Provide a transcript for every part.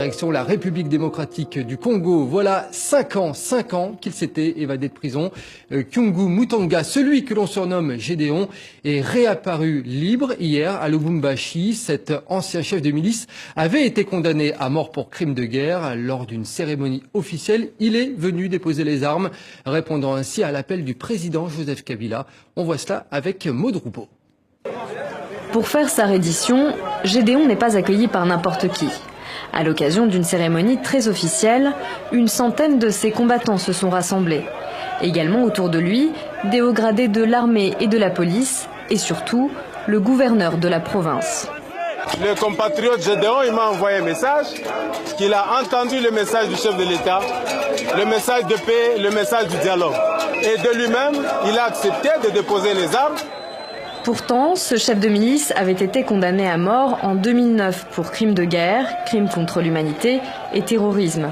Direction la République démocratique du Congo. Voilà 5 ans qu'il s'était évadé de prison. Kyungu Mutanga, celui que l'on surnomme Gédéon, est réapparu libre hier à Lubumbashi. Cet ancien chef de milice avait été condamné à mort pour crime de guerre. Lors d'une cérémonie officielle, il est venu déposer les armes, répondant ainsi à l'appel du président Joseph Kabila. On voit cela avec Maud Roupeau. Pour faire sa reddition, Gédéon n'est pas accueilli par n'importe qui. À l'occasion d'une cérémonie très officielle, une centaine de ses combattants se sont rassemblés. Également autour de lui, des hauts gradés de l'armée et de la police, et surtout, le gouverneur de la province. Le compatriote Gédéon, il m'a envoyé un message, qu'il a entendu le message du chef de l'État, le message de paix, le message du dialogue. Et de lui-même, il a accepté de déposer les armes. Pourtant, ce chef de milice avait été condamné à mort en 2009 pour crime de guerre, crime contre l'humanité et terrorisme.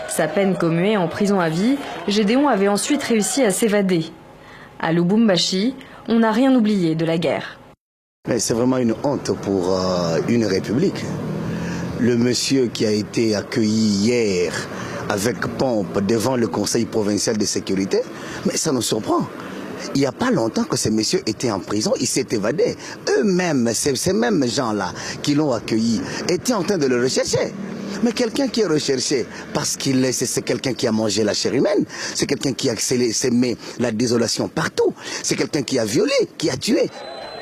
Sa peine commuée en prison à vie, Gédéon avait ensuite réussi à s'évader. À Lubumbashi, on n'a rien oublié de la guerre. C'est vraiment une honte pour une république. Le monsieur qui a été accueilli hier avec pompe devant le Conseil provincial de sécurité, mais ça nous surprend. Il n'y a pas longtemps que ces messieurs étaient en prison, ils s'étaient évadés. Eux-mêmes, ces mêmes gens-là qui l'ont accueilli, étaient en train de le rechercher. Mais quelqu'un qui est recherché parce c'est quelqu'un qui a mangé la chair humaine, c'est quelqu'un qui a sémé la désolation partout, c'est quelqu'un qui a violé, qui a tué.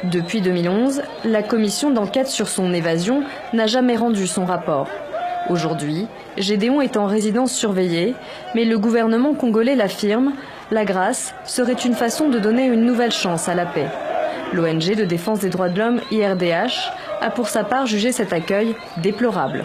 Depuis 2011, la commission d'enquête sur son évasion n'a jamais rendu son rapport. Aujourd'hui, Gédéon est en résidence surveillée, mais le gouvernement congolais l'affirme, la grâce serait une façon de donner une nouvelle chance à la paix. L'ONG de défense des droits de l'homme IRDH a pour sa part jugé cet accueil déplorable.